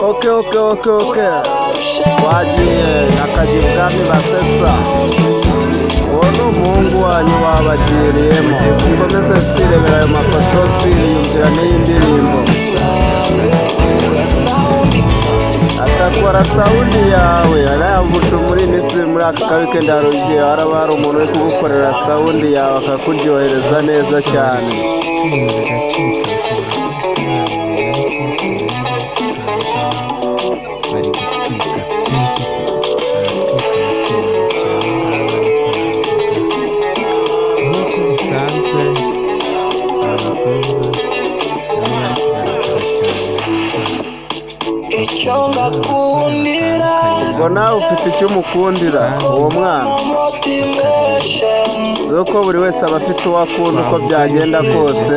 Okay. Wagiye Akajya Ibwami basetsa. Uwo ni umuhungu wanyu babagiriyemo. Mukomeze twirebera ayo mafoto twiyumvira n'iyi ndirimbo. Atakora saundi yawe arayavusha muri nisi muri aka weekend harugiye haraba hari umuntu uri kugukorera saundi yawe akakuryohereza neza cyane. Ubwo nawe ufite icyo umukundira uwo mwana z'uko buri wese aba afite uwo akunda uko byagenda kose.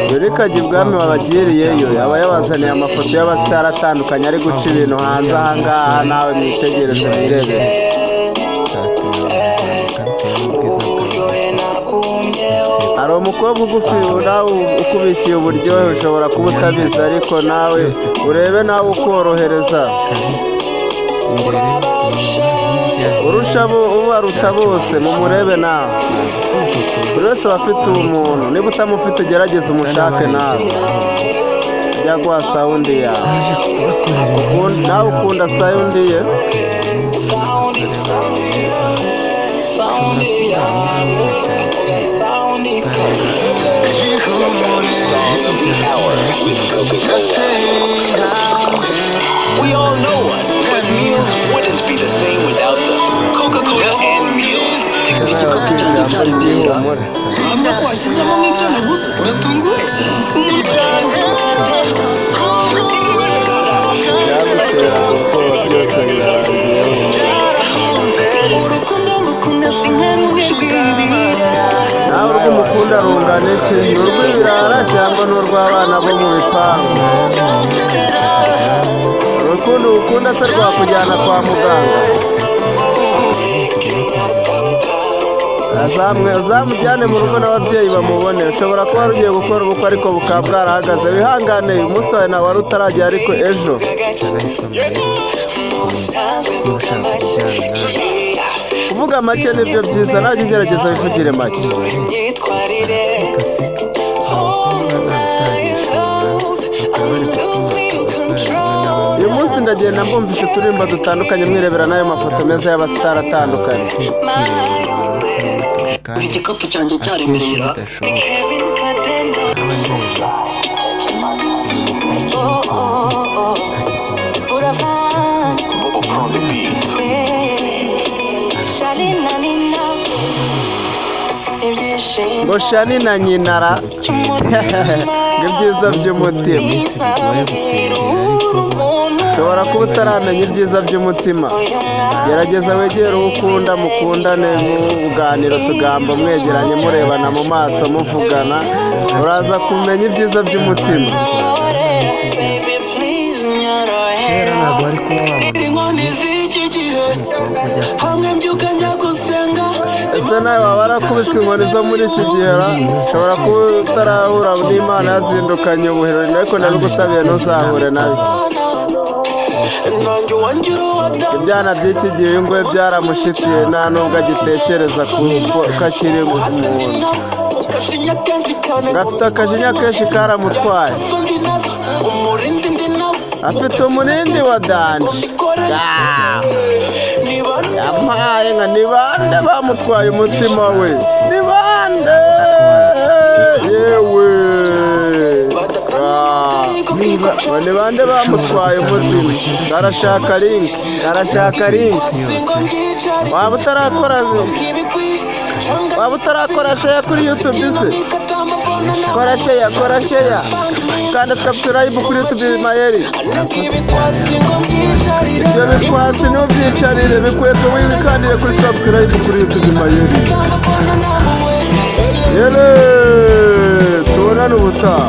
Rero Akajya Ibwami babagiriyeyo aba yabazaniye amafoto y'abasitari atandukanye ari guca ibintu hanze ahangaha nawe mwitegereze mwirebere. Hari umukobwa ugufi nawe ukubikiye uburyohe ushobora kuba utabizi ariko nawe urebe nawe ukorohereza. Urusha ubaruta bose mumurebe nawe. Buri wese aba afite umuntu, niba utamufite ugerageze umushake nawe. Jya guha saundi yawe. Nawe ukunda saundi ye. We all know but meals wouldn't be the same without them. Coca-Cola and meals. Nawe urw'umukunda rungana iki? Ni urw'ibirara cyangwa ni urw'abana bo mu bipangu? Urukundo ukunda se rwakujyana kwa muganga? Uzamujyane mu rugo n'ababyeyi bamubone. Ushobora kuba wari ugiye gukora ubukwe ariko bukaba bwarahagaze. Wihangane umunsi wawe nawe wari utaragera ariko ejo. Kuvuga make nibyo byiza, nawe ugerageza wivugire make. Uyu munsi ndagenda mbumvisha uturimbo dutandukanye mwirebera n'ayo mafoto meza y'abasitari atandukanye. Igikapu cyanjye cyaremerera. Ngo Shani na Nyinara ibyiza by'umutima. Ushobora kuba utaramenya ibyiza by'umutima, gerageza wegere uwo ukunda mukundane mu buganiro tugambo mwegeranye murebana mu maso muvugana uraza kumenya ibyiza by'umutima. Kera ntabwo ari kuba ese nawe waba warakubiswe inkoni zo muri iki gihe? Ushobora kuba utarahura n'Imana yazindukanye ubuherero ariko nabigusabiye ntuzahure nayo. Ibyana by'iki gihe uyu nguyu byaramushitiye nta nubwo agitekereza ko akiri umuntu. Gafite akajinya kenshi karamutwaye. Afite umunindi wa danje. Yampaye nka ni bande bamutwaye umutima we? Ni bande? Yewe. Ni bande bamutwaye umutima? Karashaka link. Waba utarakora share kuri YouTube se? Kora share. Kandi subscribe kuri YouTube Mayeri. Ibyo bikwasi n'ubyicarire bikwete wibikandire kuri subscribe kuri YouTube Mayeri. Tubonane ubutaha.